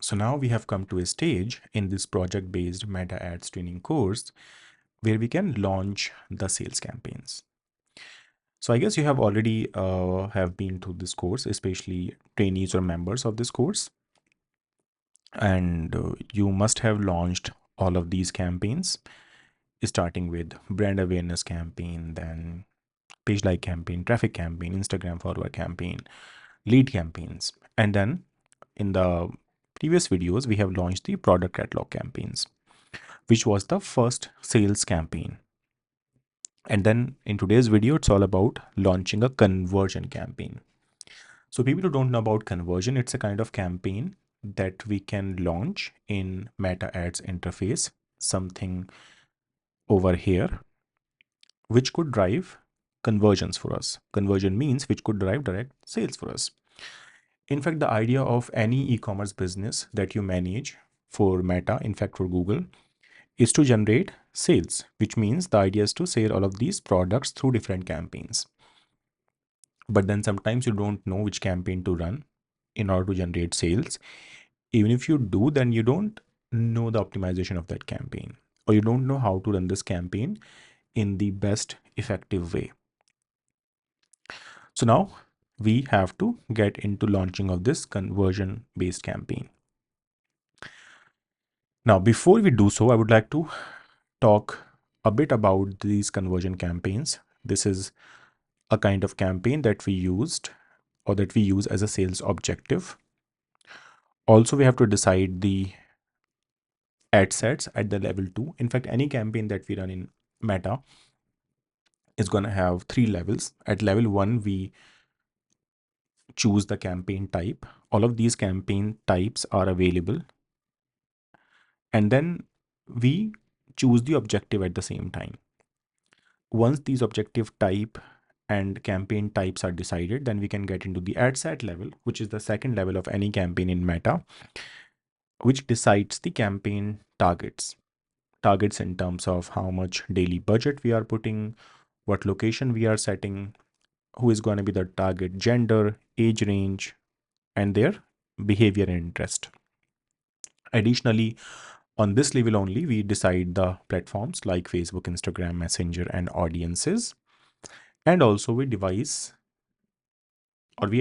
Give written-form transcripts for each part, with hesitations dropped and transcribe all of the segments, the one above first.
So now we have come to a stage in this project-based Meta Ads training course where we can launch the sales campaigns. So I guess you have already have been through this course, especially trainees or members of this course. And you must have launched all of these campaigns, starting with brand awareness campaign, then page like campaign, traffic campaign, Instagram follower campaign, lead campaigns. And then in the previous videos, we have launched the product catalog campaigns, which was the first sales campaign. And then in today's video, it's all about launching a conversion campaign. So people who don't know about conversion, it's a kind of campaign that we can launch in Meta Ads interface, something over here, which could drive conversions for us. Conversion means which could drive direct sales for us. In fact, the idea of any e-commerce business that you manage for Meta, in fact for Google, is to generate sales, which means the idea is to sell all of these products through different campaigns. But then sometimes you don't know which campaign to run in order to generate sales. Even if you do, then you don't know the optimization of that campaign, or you don't know how to run this campaign in the best effective way. So now we have to get into launching of this conversion based campaign. Now, before we do so, I would like to talk a bit about these conversion campaigns. This is a kind of campaign that we used or that we use as a sales objective. Also, we have to decide the ad sets at the level 2. In fact, any campaign that we run in Meta is going to have 3 levels. At level 1, we choose the campaign type. All of these campaign types are available. And then we choose the objective at the same time. Once these objective type and campaign types are decided, then we can get into the ad set level, which is the second level of any campaign in Meta, which decides the campaign targets. Targets in terms of how much daily budget we are putting, what location we are setting, who is going to be the target gender, age range, and their behavior and interest. Additionally, on this level only, we decide the platforms like Facebook, Instagram, Messenger, and audiences. And also we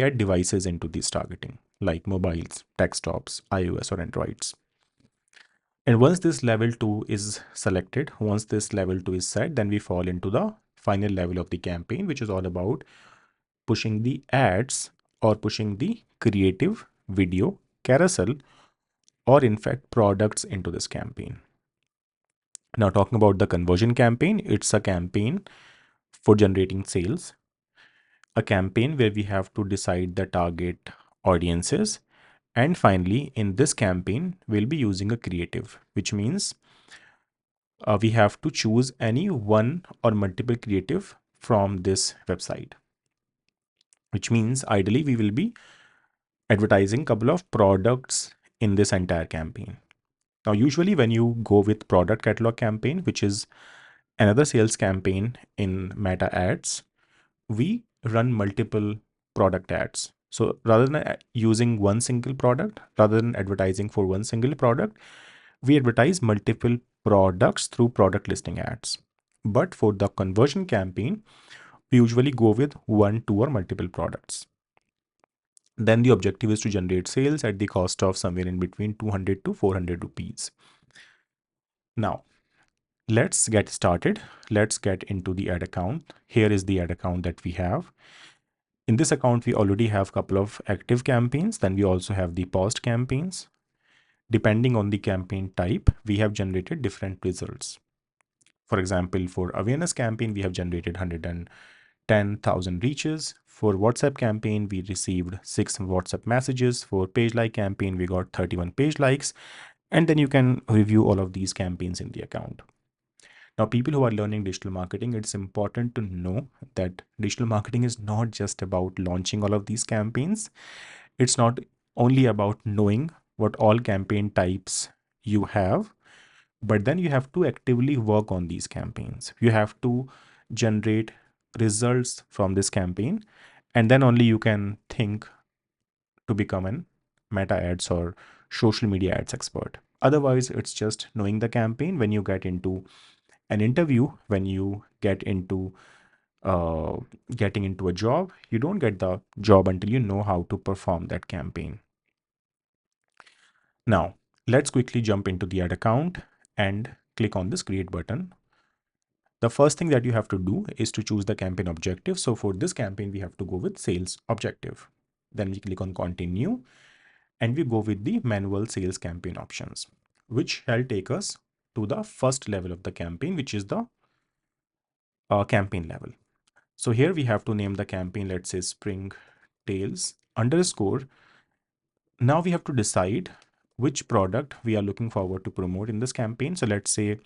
add devices into this targeting, like mobiles, desktops, iOS, or Androids. And once this level 2 is selected, once this level 2 is set, then we fall into the final level of the campaign, which is all about pushing the ads or pushing the creative video carousel or in fact products into this campaign. Now talking about the conversion campaign, it's a campaign for generating sales, a campaign where we have to decide the target audiences. And finally, in this campaign, we'll be using a creative, which means we have to choose any one or multiple creative from this website, which means ideally we will be advertising a couple of products in this entire campaign. Now, usually when you go with product catalog campaign, which is another sales campaign in Meta Ads, we run multiple product ads. So rather than using one single product, rather than advertising for one single product, we advertise multiple products through product listing ads. But for the conversion campaign, we usually go with one, two, or multiple products. Then the objective is to generate sales at the cost of somewhere in between 200 to 400 rupees. Now, let's get started. Let's get into the ad account. Here is the ad account that we have. In this account, we already have a couple of active campaigns. Then we also have the paused campaigns. Depending on the campaign type, we have generated different results. For example, for awareness campaign, we have generated 110,000 reaches. For WhatsApp campaign, we received 6 WhatsApp messages. For page like campaign, we got 31 page likes. And then you can review all of these campaigns in the account. Now, people who are learning digital marketing, it's important to know that digital marketing is not just about launching all of these campaigns. It's not only about knowing what all campaign types you have, but then you have to actively work on these campaigns. You have to generate results from this campaign, and then only you can think to become an Meta Ads or social media ads expert. Otherwise, it's just knowing the campaign. When you get into an interview, when you get into uh, getting into a job, you don't get the job until you know how to perform that campaign. Now, let's quickly jump into the ad account and click on this create button. The first thing that you have to do is to choose the campaign objective. So for this campaign, we have to go with sales objective. Then we click on continue and we go with the manual sales campaign options, which shall take us to the first level of the campaign, which is the campaign level. So here we have to name the campaign, let's say Spring Tales underscore. Now we have to decide which product we are looking forward to promote in this campaign. So let's say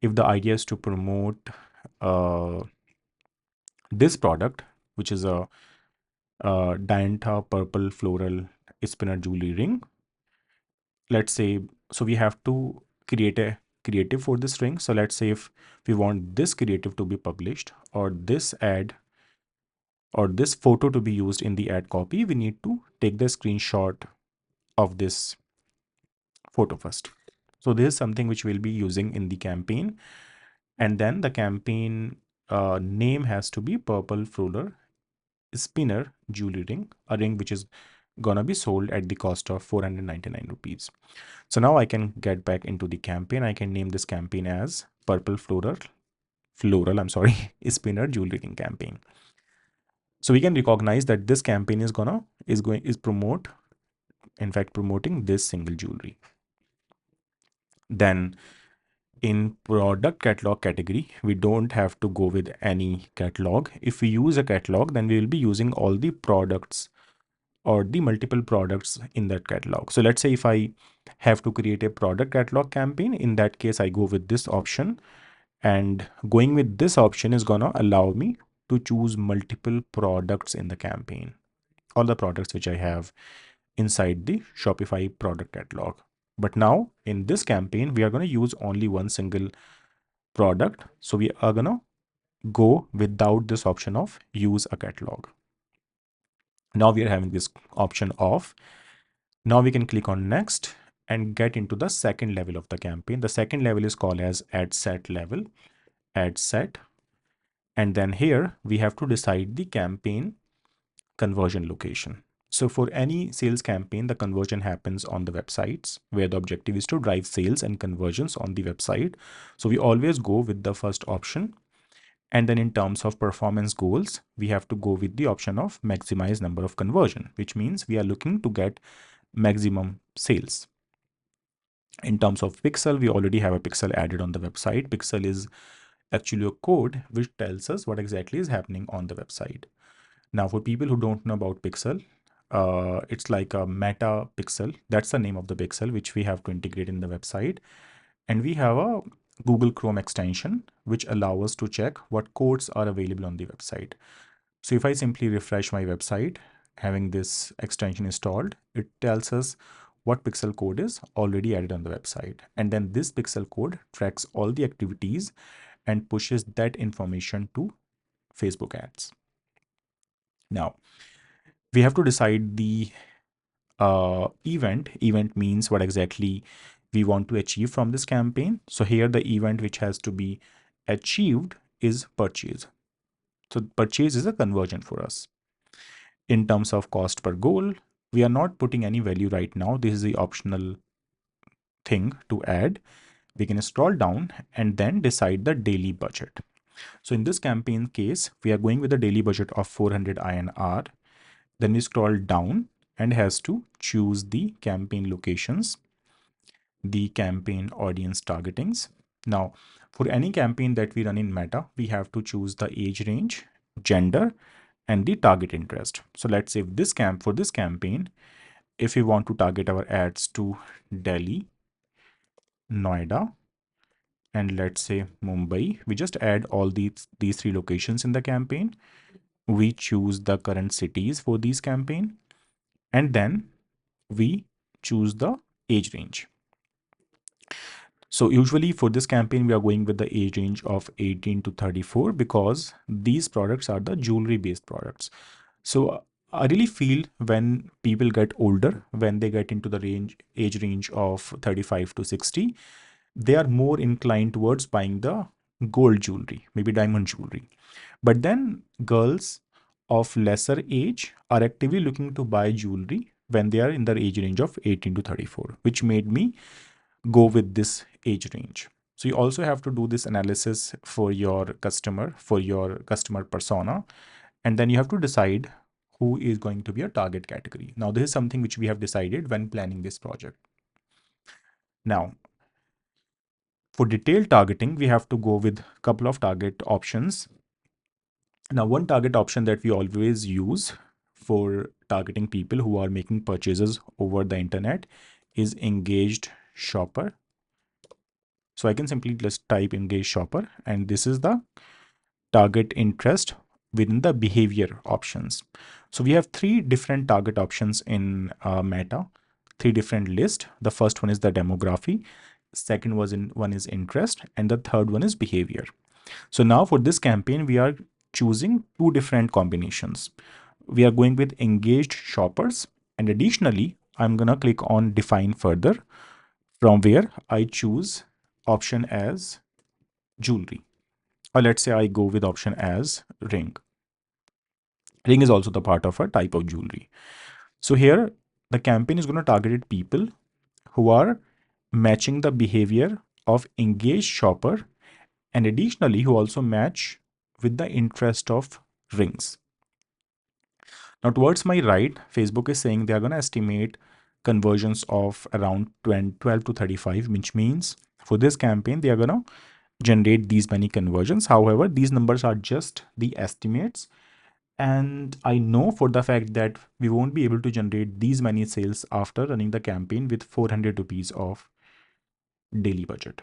if the idea is to promote this product, which is a Dianta purple floral spinner jewelry ring. Let's say, so we have to create a creative for this ring. So let's say if we want this creative to be published or this ad or this photo to be used in the ad copy, we need to take the screenshot of this photo first. So this is something which we'll be using in the campaign. And then the campaign name has to be purple floral spinner jewelry ring, a ring which is gonna be sold at the cost of 499 rupees. So now I can get back into the campaign. I can name this campaign as purple floral, I'm sorry, spinner jewelry ring campaign. So we can recognize that this campaign is promoting this single jewelry. Then in product catalog category, we don't have to go with any catalog. If we use a catalog, then we will be using all the products or the multiple products in that catalog. So let's say if I have to create a product catalog campaign, in that case, I go with this option, and going with this option is gonna allow me to choose multiple products in the campaign, all the products which I have inside the Shopify product catalog. But now in this campaign, we are gonna use only one single product. So we are gonna go without this option of use a catalog. Now we are having this option off. Now we can click on next and get into the second level of the campaign. The second level is called as ad set level, ad set. And then here we have to decide the campaign conversion location. So for any sales campaign, the conversion happens on the websites where the objective is to drive sales and conversions on the website. So we always go with the first option. And then in terms of performance goals, we have to go with the option of maximize number of conversion, which means we are looking to get maximum sales. In terms of pixel, we already have a pixel added on the website. Pixel is actually a code which tells us what exactly is happening on the website. Now, for people who don't know about pixel, it's like a meta pixel. That's the name of the pixel which we have to integrate in the website. And we have a Google Chrome extension which allows us to check what codes are available on the website. So if I simply refresh my website, having this extension installed, it tells us what pixel code is already added on the website. And then this pixel code tracks all the activities and pushes that information to Facebook ads. Now, we have to decide the event. Event means what exactly we want to achieve from this campaign. So here the event which has to be achieved is purchase. So purchase is a conversion for us. In terms of cost per goal, we are not putting any value right now. This is the optional thing to add. We can scroll down and then decide the daily budget. So in this campaign case, we are going with a daily budget of 400 INR. Then we scroll down and has to choose the campaign locations, the campaign audience targetings. Now, for any campaign that we run in Meta, we have to choose the age range, gender, and the target interest. So let's say for this campaign, if we want to target our ads to Delhi, Noida, and let's say Mumbai, we just add all these three locations in the campaign. We choose the current cities for these campaign, and then we choose the age range. So usually for this campaign, we are going with the age range of 18 to 34 because these products are the jewelry based products. So I really feel when people get older, when they get into the age range of 35 to 60, they are more inclined towards buying the gold jewelry, maybe diamond jewelry. But then girls of lesser age are actively looking to buy jewelry when they are in the age range of 18 to 34, which made me go with this age range. So you also have to do this analysis for your customer persona, and then you have to decide who is going to be a target category. Now, this is something which we have decided when planning this project. Now, for detailed targeting, we have to go with a couple of target options. Now, one target option that we always use for targeting people who are making purchases over the internet is engaged shopper. So I can simply just type engaged shopper, and this is the target interest within the behavior options. So we have three different target options in Meta, three different lists. The first one is the demography, second one is interest, and the third one is behavior. So now for this campaign, we are choosing two different combinations. We are going with engaged shoppers, and additionally, I'm gonna click on define further, from where I choose option as jewelry. Or let's say I go with option as ring. Ring is also the part of a type of jewelry. So here the campaign is going to target people who are matching the behavior of engaged shopper, and additionally who also match with the interest of rings. Now towards my right, Facebook is saying they are going to estimate conversions of around 12 to 35, which means for this campaign they are going to generate these many conversions. However, these numbers are just the estimates, and I know for the fact that we won't be able to generate these many sales after running the campaign with 400 rupees of daily budget.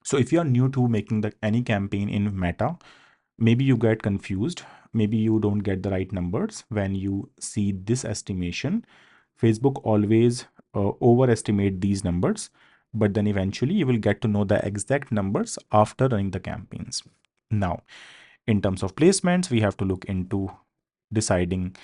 So if you are new to making any campaign in Meta, maybe you get confused, maybe you don't get the right numbers when you see this estimation. Facebook always overestimate these numbers, but then eventually you will get to know the exact numbers after running the campaigns. Now, in terms of placements, we have to look into deciding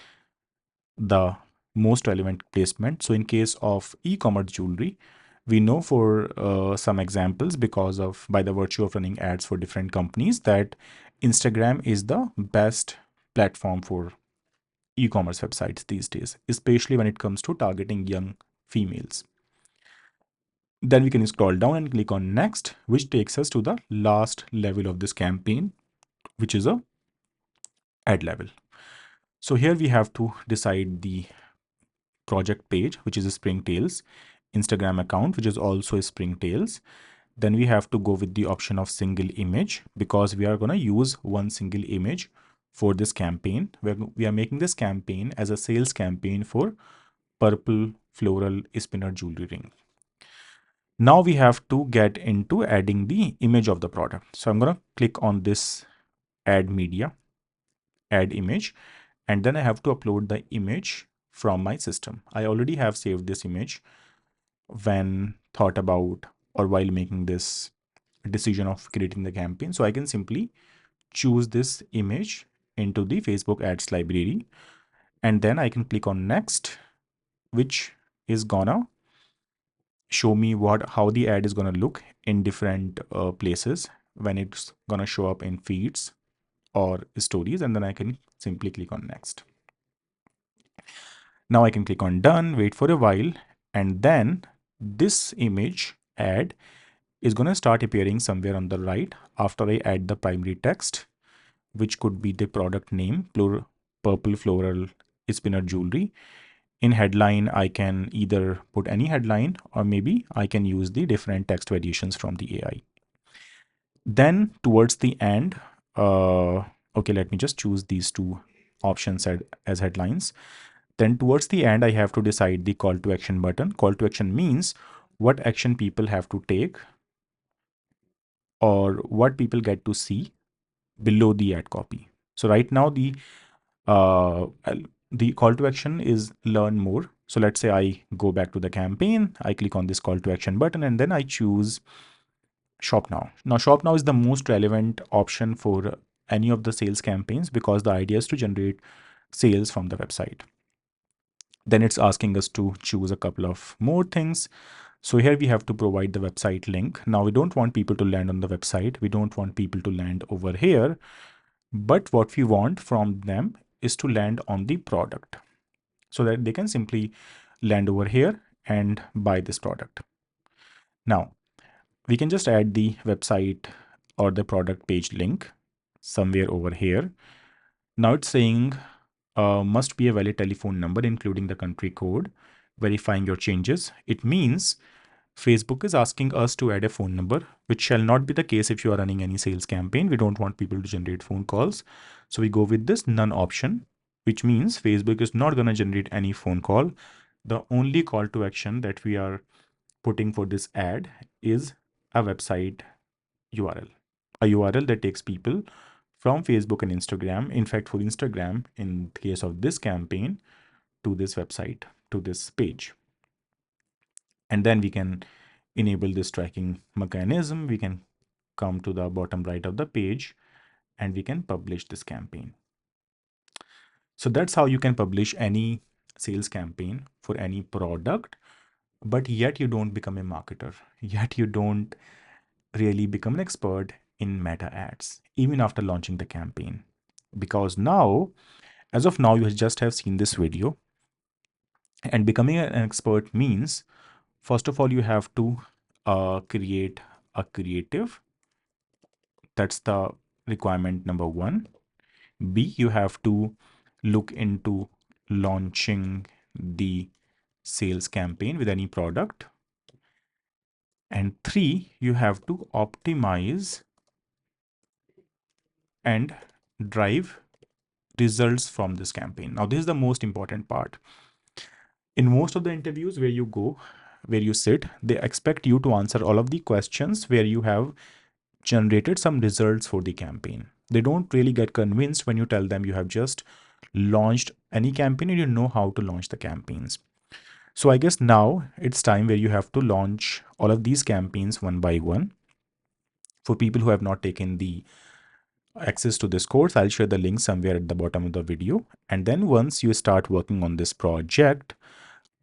the most relevant placement. So in case of e-commerce jewelry, we know for some examples, because of by the virtue of running ads for different companies, that Instagram is the best platform for e-commerce websites these days, especially when it comes to targeting young females. Then we can scroll down and click on next, which takes us to the last level of this campaign, which is a ad level. So here we have to decide the project page, which is a Springtails, Instagram account, which is also a Springtails. Then we have to go with the option of single image, because we are going to use one single image for this campaign. We are making this campaign as a sales campaign for purple floral spinner jewelry ring. Now we have to get into adding the image of the product. So I'm going to click on this add media, add image, and then I have to upload the image from my system. I already have saved this image when thought about or while making this decision of creating the campaign. So I can simply choose this image into the Facebook ads library, and then I can click on next, which is gonna show me how the ad is gonna look in different places when it's gonna show up in feeds or stories, and then I can simply click on next. Now I can click on done, wait for a while, and then this image ad is going to start appearing somewhere on the right after I add the primary text, which could be the product name, purple floral spinner jewelry. In headline, I can either put any headline, or maybe I can use the different text variations from the AI. Then towards the end, okay, let me just choose these two options as headlines. Then towards the end, I have to decide the call to action button. Call to action means what action people have to take, or what people get to see below the ad copy. So right now uh, the call to action is learn more. So let's say I go back to the campaign, I click on this call to action button, and then I choose shop now. Now shop now is the most relevant option for any of the sales campaigns, because the idea is to generate sales from the website. Then it's asking us to choose a couple of more things. So here we have to provide the website link. Now we don't want people to land on the website. We don't want people to land over here. But what we want from them is to land on the product so that they can simply land over here and buy this product. Now we can just add the website or the product page link somewhere over here. Now it's saying must be a valid telephone number, including the country code, verifying your changes. It means Facebook is asking us to add a phone number, which shall not be the case if you are running any sales campaign. We don't want people to generate phone calls. So we go with this none option, which means Facebook is not going to generate any phone call. The only call to action that we are putting for this ad is a website URL, a URL that takes people from Facebook and Instagram. In fact, for Instagram, in the case of this campaign, to this website, to this page. And then we can enable this tracking mechanism. We can come to the bottom right of the page and we can publish this campaign. So that's how you can publish any sales campaign for any product, but yet you don't become a marketer, yet you don't really become an expert in meta ads, even after launching the campaign. Because now, as of now, you just have seen this video, and becoming an expert means, first of all, you have to create a creative. That's the requirement number one. B, you have to look into launching the sales campaign with any product. And three, you have to optimize and drive results from this campaign. Now, this is the most important part. In most of the interviews where you go, where you sit, they expect you to answer all of the questions where you have generated some results for the campaign. They don't really get convinced when you tell them you have just launched any campaign and you know how to launch the campaigns. So I guess now it's time where you have to launch all of these campaigns one by one. For people who have not taken the access to this course, I'll share the link somewhere at the bottom of the video. And then once you start working on this project,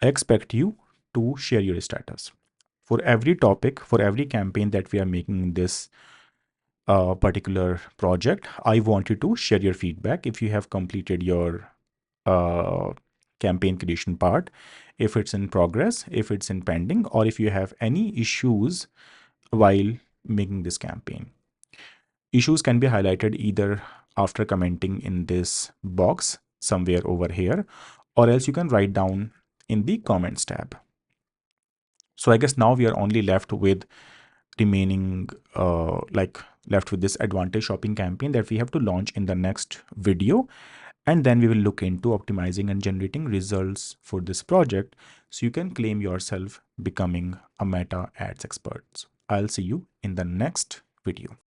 I expect you to share your status. For every topic, for every campaign that we are making in this particular project, I want you to share your feedback if you have completed your campaign creation part, if it's in progress, if it's in pending, or if you have any issues while making this campaign. Issues can be highlighted either after commenting in this box somewhere over here, or else you can write down in the comments tab. So I guess now we are only left with remaining left with this advantage shopping campaign that we have to launch in the next video. And then we will look into optimizing and generating results for this project so you can claim yourself becoming a meta ads expert. I'll see you in the next video.